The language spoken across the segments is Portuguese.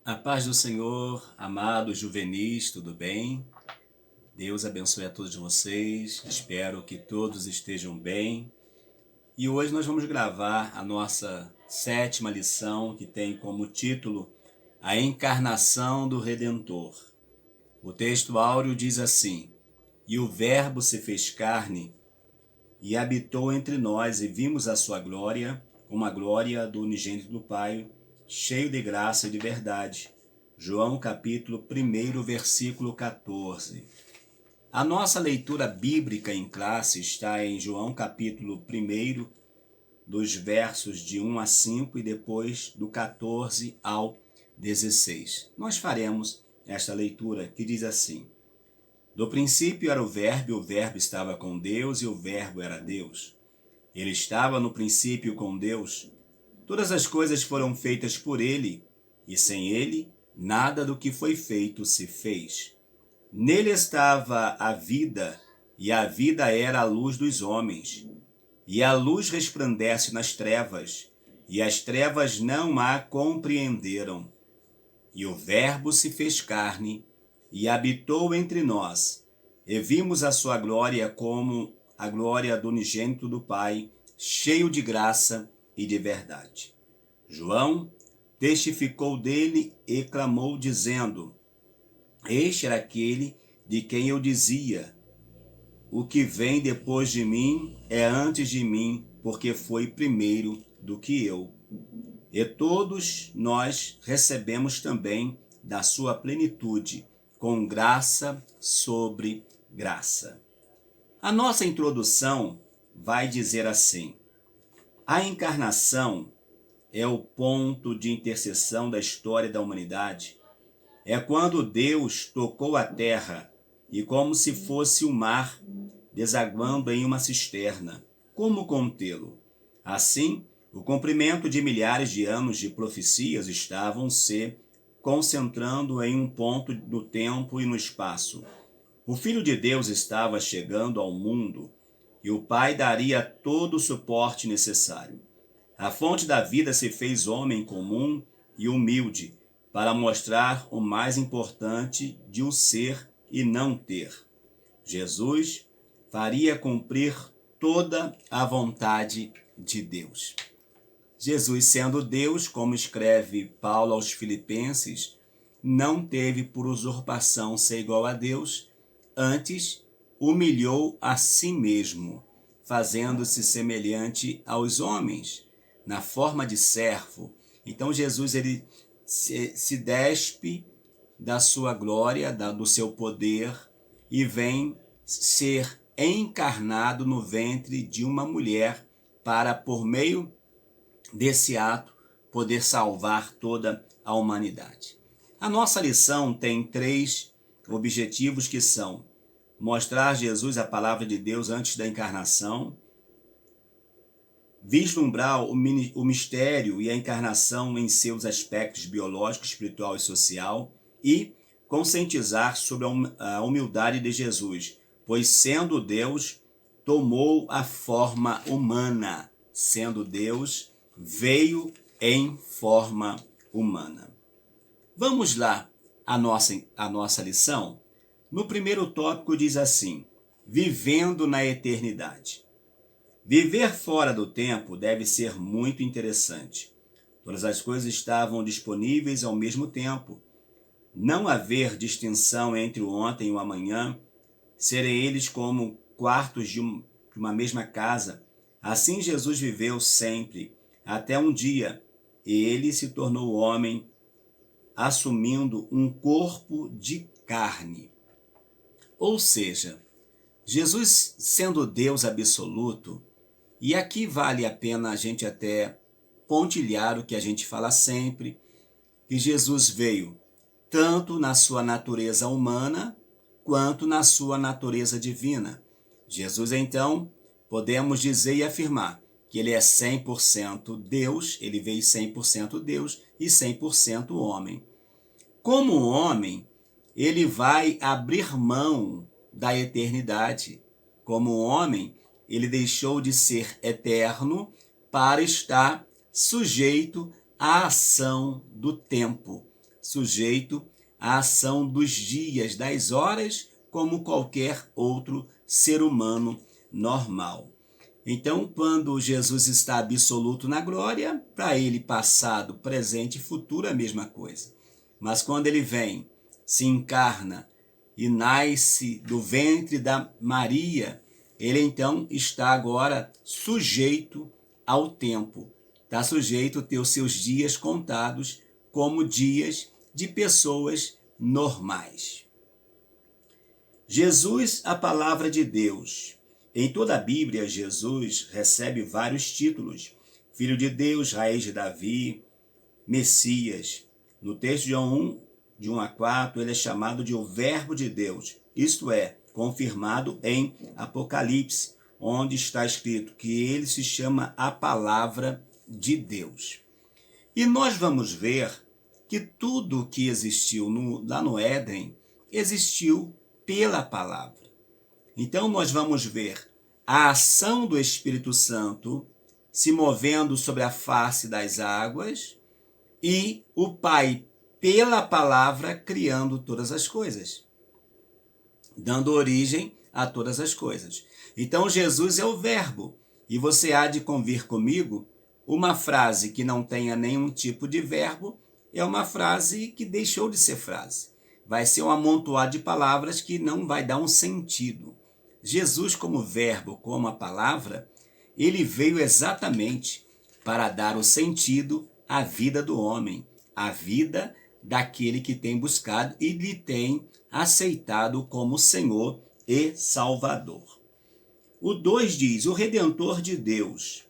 A paz do Senhor, amados juvenis, tudo bem? Deus abençoe a todos vocês, espero que todos estejam bem. E hoje nós vamos gravar a nossa 7ª lição, que tem como título A Encarnação do Redentor. O texto áureo diz assim: E o Verbo se fez carne e habitou entre nós, e vimos a sua glória, como a glória do unigênito do Pai, cheio de graça e de verdade. João capítulo 1, versículo 14. A nossa leitura bíblica em classe está em João capítulo 1, dos versos de 1 a 5 e depois do 14 ao 16. Nós faremos esta leitura que diz assim: Do princípio era o Verbo estava com Deus e o Verbo era Deus. Ele estava no princípio com Deus. Todas as coisas foram feitas por ele, e sem ele, nada do que foi feito se fez. Nele estava a vida, e a vida era a luz dos homens. E a luz resplandece nas trevas, e as trevas não a compreenderam. E o Verbo se fez carne, e habitou entre nós, e vimos a sua glória como a glória do unigênito do Pai, cheio de graça e de verdade. João testificou dele e clamou, dizendo: Este era aquele de quem eu dizia: O que vem depois de mim é antes de mim, porque foi primeiro do que eu. E todos nós recebemos também da sua plenitude, com graça sobre graça. A nossa introdução vai dizer assim: a encarnação é o ponto de interseção da história da humanidade. É quando Deus tocou a terra e, como se fosse o mar, desaguando em uma cisterna, como contê-lo? Assim, o cumprimento de milhares de anos de profecias estavam se concentrando em um ponto no tempo e no espaço. O Filho de Deus estava chegando ao mundo e o Pai daria todo o suporte necessário. A fonte da vida se fez homem comum e humilde para mostrar o mais importante de o ser e não ter. Jesus faria cumprir toda a vontade de Deus. Jesus, sendo Deus, como escreve Paulo aos Filipenses, não teve por usurpação ser igual a Deus, antes humilhou a si mesmo, fazendo-se semelhante aos homens, na forma de servo. Então Jesus ele se despe da sua glória, do seu poder, e vem ser encarnado no ventre de uma mulher para, por meio desse ato, poder salvar toda a humanidade. A nossa lição tem 3 objetivos, que são: mostrar Jesus, a palavra de Deus, antes da encarnação; vislumbrar o mistério e a encarnação em seus aspectos biológico, espiritual e social; e conscientizar sobre a humildade de Jesus, pois, sendo Deus, tomou a forma humana. Sendo Deus, veio em forma humana. Vamos lá a nossa lição? No primeiro tópico diz assim: vivendo na eternidade. Viver fora do tempo deve ser muito interessante. Todas as coisas estavam disponíveis ao mesmo tempo. Não haver distinção entre o ontem e o amanhã, serem eles como quartos de uma mesma casa. Assim Jesus viveu sempre, até um dia, e ele se tornou homem, assumindo um corpo de carne. Ou seja, Jesus, sendo Deus absoluto, e aqui vale a pena a gente até pontilhar o que a gente fala sempre, que Jesus veio tanto na sua natureza humana quanto na sua natureza divina. Jesus, então, podemos dizer e afirmar que ele é 100% Deus, ele veio 100% Deus e 100% homem. Como homem, ele vai abrir mão da eternidade. Como homem, ele deixou de ser eterno para estar sujeito à ação do tempo. sujeito à ação dos dias, das horas, como qualquer outro ser humano normal. Então, quando Jesus está absoluto na glória, para ele passado, presente e futuro é a mesma coisa. Mas quando ele vem, se encarna e nasce do ventre da Maria, ele então está agora sujeito ao tempo. Está sujeito a ter os seus dias contados como dias de pessoas normais. Jesus, a palavra de Deus. Em toda a Bíblia, Jesus recebe vários títulos. Filho de Deus, raiz de Davi, Messias. No texto de João 1, de 1 a 4, ele é chamado de o Verbo de Deus. Isto é, confirmado em Apocalipse, onde está escrito que ele se chama a palavra de Deus. E nós vamos ver que tudo que existiu lá no Éden existiu pela palavra. Então nós vamos ver a ação do Espírito Santo se movendo sobre a face das águas e o Pai, pela palavra, criando todas as coisas, dando origem a todas as coisas. Então Jesus é o Verbo, e você há de convir comigo, uma frase que não tenha nenhum tipo de verbo é uma frase que deixou de ser frase. Vai ser um amontoado de palavras que não vai dar um sentido. Jesus, como verbo, como a palavra, ele veio exatamente para dar o sentido à vida do homem, à vida daquele que tem buscado e lhe tem aceitado como Senhor e Salvador. O 2 diz, o Redentor de Deus.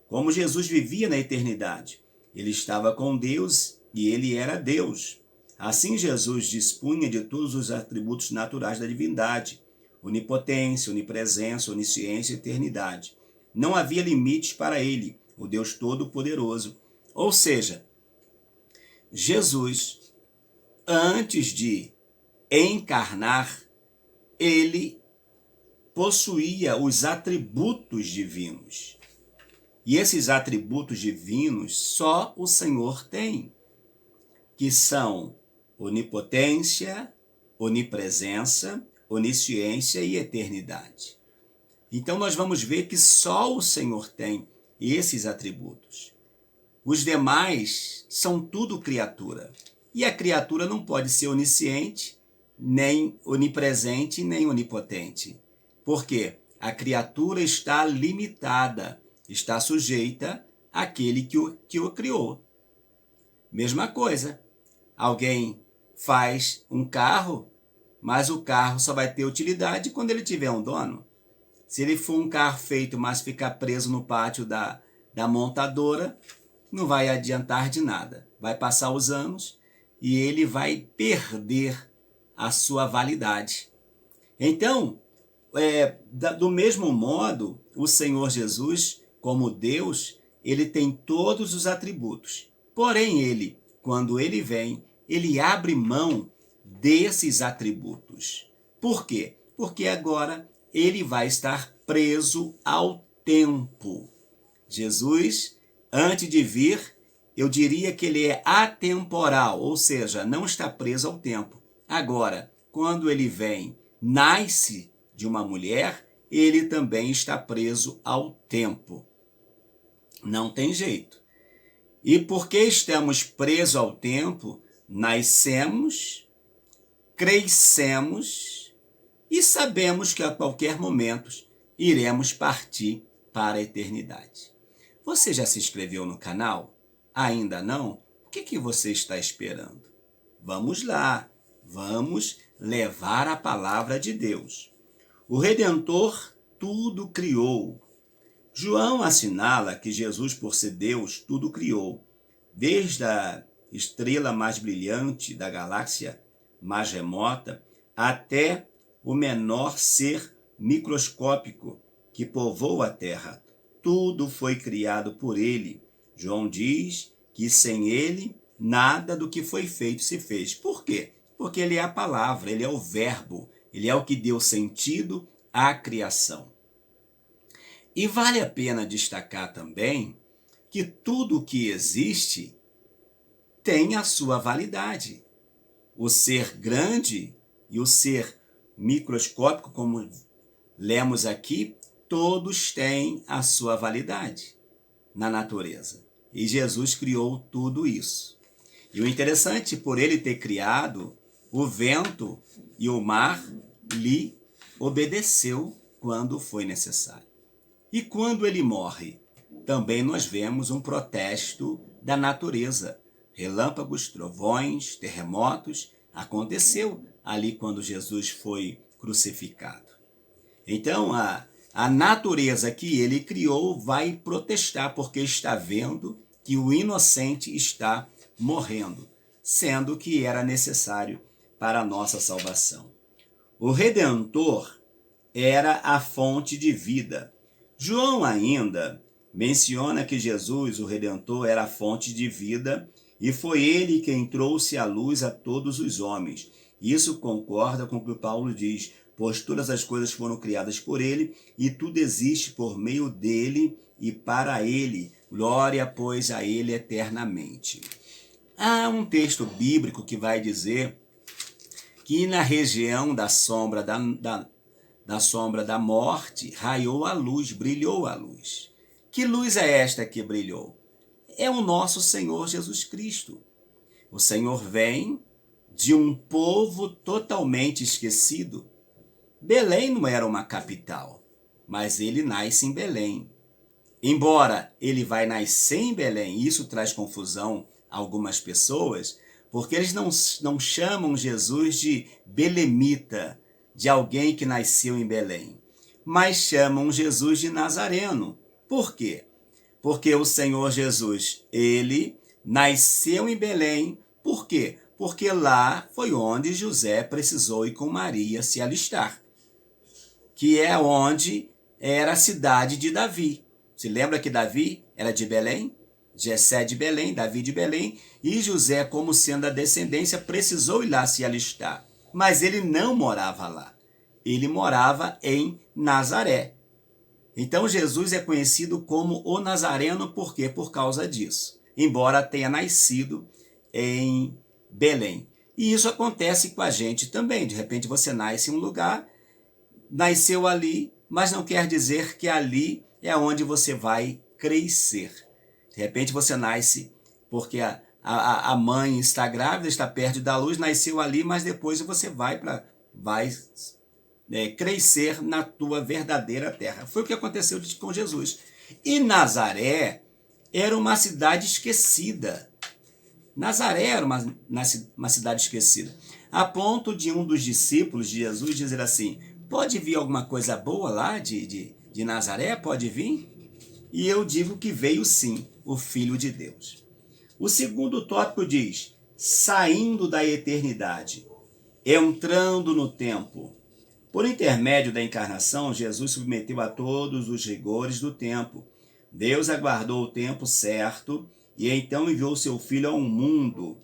Como Jesus vivia na eternidade, ele estava com Deus e ele era Deus. Assim Jesus dispunha de todos os atributos naturais da divindade, onipotência, onipresença, onisciência e eternidade. Não havia limites para ele, o Deus Todo-Poderoso. Ou seja, Jesus, antes de encarnar, ele possuía os atributos divinos. E esses atributos divinos só o Senhor tem, que são onipotência, onipresença, onisciência e eternidade. Então nós vamos ver que só o Senhor tem esses atributos. Os demais são tudo criatura. E a criatura não pode ser onisciente, nem onipresente, nem onipotente. Por quê? A criatura está limitada, está sujeita àquele que o criou. Mesma coisa. Alguém faz um carro, mas o carro só vai ter utilidade quando ele tiver um dono. Se ele for um carro feito, mas ficar preso no pátio da montadora, não vai adiantar de nada. Vai passar os anos e ele vai perder a sua validade. Então, do mesmo modo, o Senhor Jesus, como Deus, ele tem todos os atributos. Porém, ele, quando ele vem, ele abre mão desses atributos. Por quê? Porque agora ele vai estar preso ao tempo. Jesus, antes de vir, eu diria que ele é atemporal, ou seja, não está preso ao tempo. Agora, quando ele vem, nasce de uma mulher, ele também está preso ao tempo. Não tem jeito. E porque estamos presos ao tempo, nascemos, crescemos e sabemos que a qualquer momento iremos partir para a eternidade. Você já se inscreveu no canal? Ainda não? O que você está esperando? Vamos lá, vamos levar a palavra de Deus. O Redentor tudo criou. João assinala que Jesus, por ser Deus, tudo criou, desde a estrela mais brilhante da galáxia mais remota até o menor ser microscópico que povoa a Terra. Tudo foi criado por ele. João diz que sem ele, nada do que foi feito se fez. Por quê? Porque ele é a palavra, ele é o verbo, ele é o que deu sentido à criação. E vale a pena destacar também que tudo o que existe tem a sua validade. O ser grande e o ser microscópico, como lemos aqui, todos têm a sua validade na natureza. E Jesus criou tudo isso. E o interessante, por ele ter criado, o vento e o mar lhe obedeceu quando foi necessário. E quando ele morre, também nós vemos um protesto da natureza. Relâmpagos, trovões, terremotos, aconteceu ali quando Jesus foi crucificado. Então, a natureza que ele criou vai protestar, porque está vendo que o inocente está morrendo, sendo que era necessário para a nossa salvação. O Redentor era a fonte de vida. João ainda menciona que Jesus, o Redentor, era a fonte de vida e foi ele quem trouxe a luz a todos os homens. Isso concorda com o que Paulo diz, pois todas as coisas foram criadas por ele e tudo existe por meio dele e para ele. Glória, pois, a ele eternamente. Há um texto bíblico que vai dizer que na região da sombra da sombra da morte raiou a luz, brilhou a luz. Que luz é esta que brilhou? É o nosso Senhor Jesus Cristo. O Senhor vem de um povo totalmente esquecido. Belém não era uma capital, mas ele nasce em Belém. Embora ele vai nascer em Belém, isso traz confusão a algumas pessoas, porque eles não chamam Jesus de belemita, de alguém que nasceu em Belém, mas chamam Jesus de Nazareno. Por quê? Porque o Senhor Jesus, ele nasceu em Belém. Por quê? Porque lá foi onde José precisou ir com Maria se alistar, que é onde era a cidade de Davi. Se lembra que Davi era de Belém? Jessé de Belém, Davi de Belém, e José, como sendo a descendência, precisou ir lá se alistar. Mas ele não morava lá. Ele morava em Nazaré. Então Jesus é conhecido como o Nazareno, por quê? Por causa disso. Embora tenha nascido em Belém. E isso acontece com a gente também. De repente você nasce em um lugar, nasceu ali, mas não quer dizer que ali é onde você vai crescer. De repente você nasce porque a mãe está grávida, está perto da luz, nasceu ali, mas depois você vai crescer na tua verdadeira terra. Foi o que aconteceu com Jesus. E Nazaré era uma cidade esquecida. Nazaré era uma cidade esquecida. A ponto de um dos discípulos de Jesus dizer assim, pode vir alguma coisa boa lá de Nazaré? Pode vir? E eu digo que veio sim, o Filho de Deus. O segundo tópico diz, saindo da eternidade, entrando no tempo. Por intermédio da encarnação, Jesus submeteu a todos os rigores do tempo. Deus aguardou o tempo certo e então enviou seu Filho ao mundo.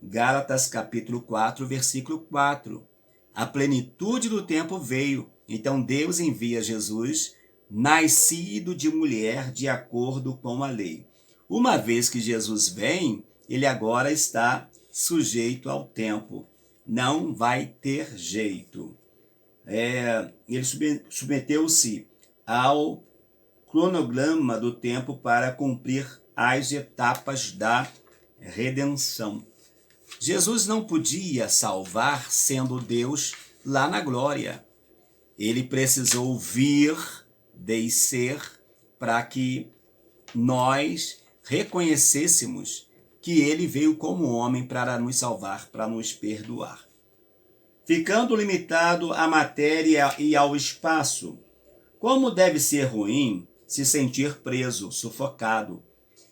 Gálatas capítulo 4, versículo 4. A plenitude do tempo veio. Então Deus envia Jesus, nascido de mulher de acordo com a lei. Uma vez que Jesus vem, ele agora está sujeito ao tempo. Não vai ter jeito. Ele submeteu-se ao cronograma do tempo para cumprir as etapas da redenção. Jesus não podia salvar sendo Deus lá na glória. Ele precisou vir, descer, para que nós reconhecêssemos que ele veio como homem para nos salvar, para nos perdoar. Ficando limitado à matéria e ao espaço, como deve ser ruim se sentir preso, sufocado.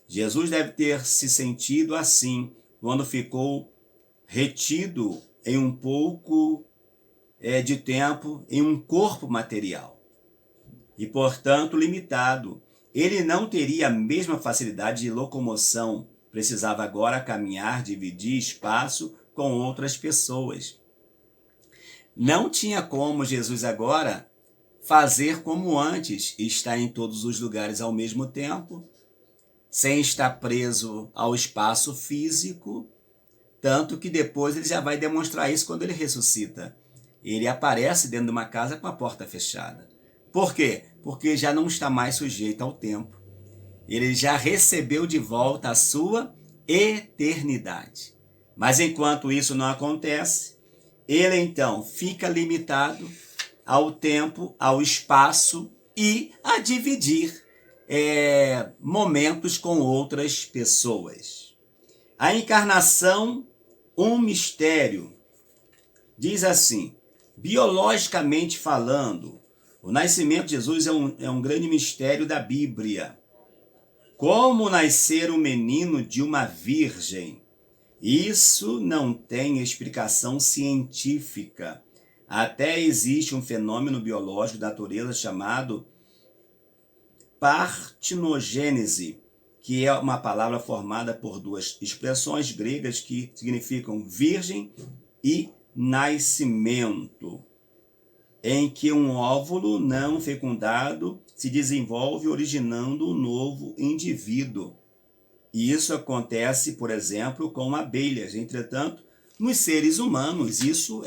Jesus deve ter se sentido assim quando ficou retido em um pouco de tempo em um corpo material e, portanto, limitado. Ele não teria a mesma facilidade de locomoção, precisava agora caminhar, dividir espaço com outras pessoas. Não tinha como Jesus agora fazer como antes, estar em todos os lugares ao mesmo tempo, sem estar preso ao espaço físico, tanto que depois ele já vai demonstrar isso quando ele ressuscita. Ele aparece dentro de uma casa com a porta fechada. Por quê? Porque já não está mais sujeito ao tempo. Ele já recebeu de volta a sua eternidade. Mas enquanto isso não acontece, ele então fica limitado ao tempo, ao espaço e a dividir momentos com outras pessoas. A encarnação, um mistério. Diz assim, biologicamente falando, o nascimento de Jesus é um grande mistério da Bíblia. Como nascer um menino de uma virgem? Isso não tem explicação científica. Até existe um fenômeno biológico da natureza chamado partinogênese, que é uma palavra formada por duas expressões gregas que significam virgem e nascimento, em que um óvulo não fecundado se desenvolve originando um novo indivíduo. E isso acontece, por exemplo, com abelhas. Entretanto, nos seres humanos, isso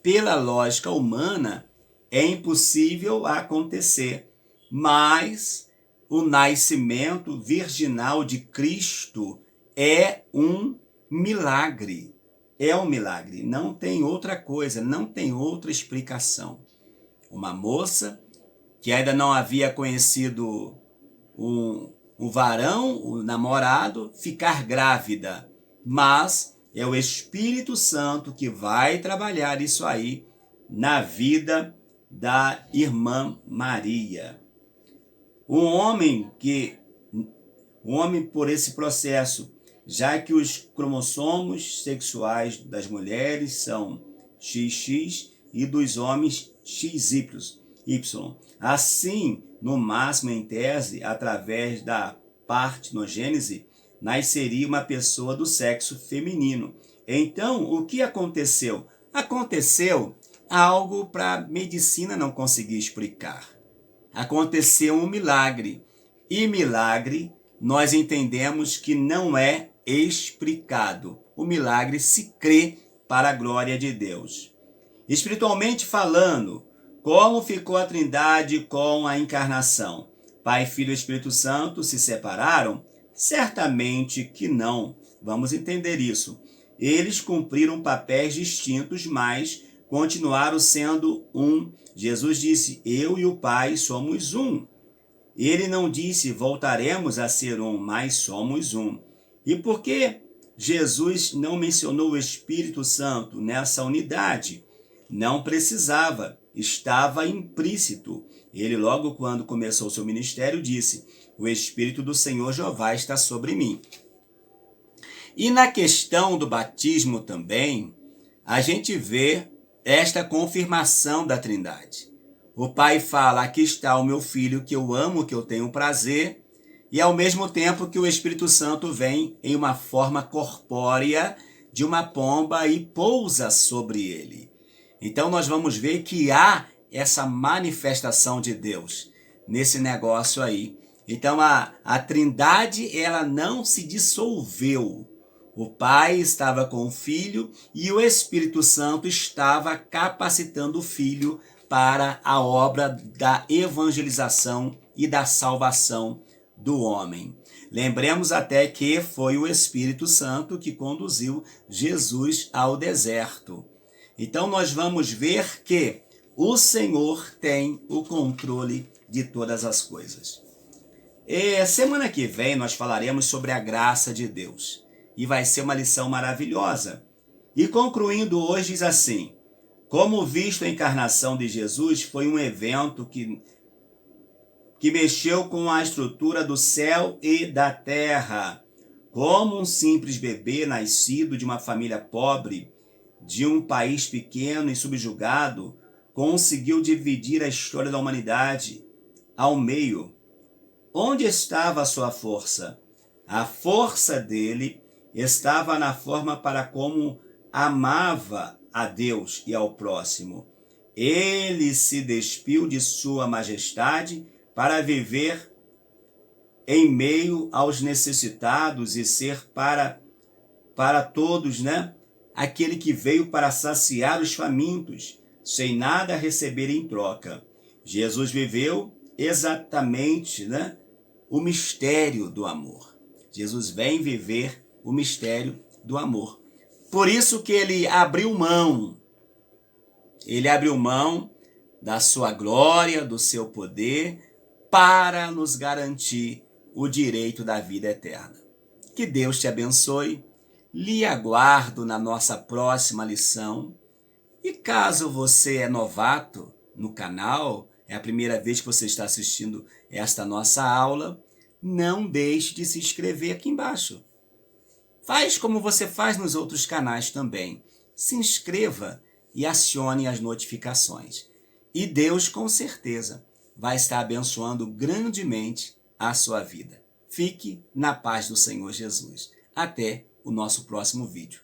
pela lógica humana, é impossível acontecer. Mas o nascimento virginal de Cristo é um milagre. É um milagre. Não tem outra coisa, não tem outra explicação. Uma moça que ainda não havia conhecido o varão, o namorado, ficar grávida. Mas é o Espírito Santo que vai trabalhar isso aí na vida da irmã Maria. O homem por esse processo, já que os cromossomos sexuais das mulheres são XX e dos homens XY. Assim, no máximo em tese, através da partinogênese, nasceria uma pessoa do sexo feminino. Então, o que aconteceu? Aconteceu algo para a medicina não conseguir explicar. Aconteceu um milagre. E milagre, nós entendemos que não é explicado. O milagre se crê para a glória de Deus. Espiritualmente falando, como ficou a Trindade com a encarnação? Pai, Filho e Espírito Santo se separaram? Certamente que não. Vamos entender isso. Eles cumpriram papéis distintos, mas continuaram sendo um. Jesus disse, eu e o Pai somos um. Ele não disse, voltaremos a ser um, mas somos um. E por que Jesus não mencionou o Espírito Santo nessa unidade? Não precisava, estava implícito. Ele logo quando começou seu ministério disse, o Espírito do Senhor Jeová está sobre mim. E na questão do batismo também, a gente vê esta confirmação da Trindade. O Pai fala, aqui está o meu filho que eu amo, que eu tenho prazer, e ao mesmo tempo que o Espírito Santo vem em uma forma corpórea de uma pomba e pousa sobre ele. Então nós vamos ver que há essa manifestação de Deus nesse negócio aí. Então a Trindade, ela não se dissolveu. O Pai estava com o Filho e o Espírito Santo estava capacitando o Filho para a obra da evangelização e da salvação do homem. Lembremos até que foi o Espírito Santo que conduziu Jesus ao deserto. Então nós vamos ver que o Senhor tem o controle de todas as coisas. Semana que vem nós falaremos sobre a graça de Deus. E vai ser uma lição maravilhosa. E concluindo hoje diz assim, como visto a encarnação de Jesus foi um evento que mexeu com a estrutura do céu e da terra. Como um simples bebê nascido de uma família pobre, de um país pequeno e subjugado, conseguiu dividir a história da humanidade ao meio. Onde estava a sua força? A força dele estava na forma para como amava a Deus e ao próximo. Ele se despiu de sua majestade para viver em meio aos necessitados e ser para todos, né? Aquele que veio para saciar os famintos, sem nada receber em troca. Jesus viveu exatamente, né, o mistério do amor. Jesus vem viver o mistério do amor. Por isso que ele abriu mão. Ele abriu mão da sua glória, do seu poder, para nos garantir o direito da vida eterna. Que Deus te abençoe. Lhe aguardo na nossa próxima lição. E caso você é novato no canal, é a primeira vez que você está assistindo esta nossa aula, não deixe de se inscrever aqui embaixo. Faz como você faz nos outros canais também. Se inscreva e acione as notificações. E Deus, com certeza, vai estar abençoando grandemente a sua vida. Fique na paz do Senhor Jesus. Até o nosso próximo vídeo.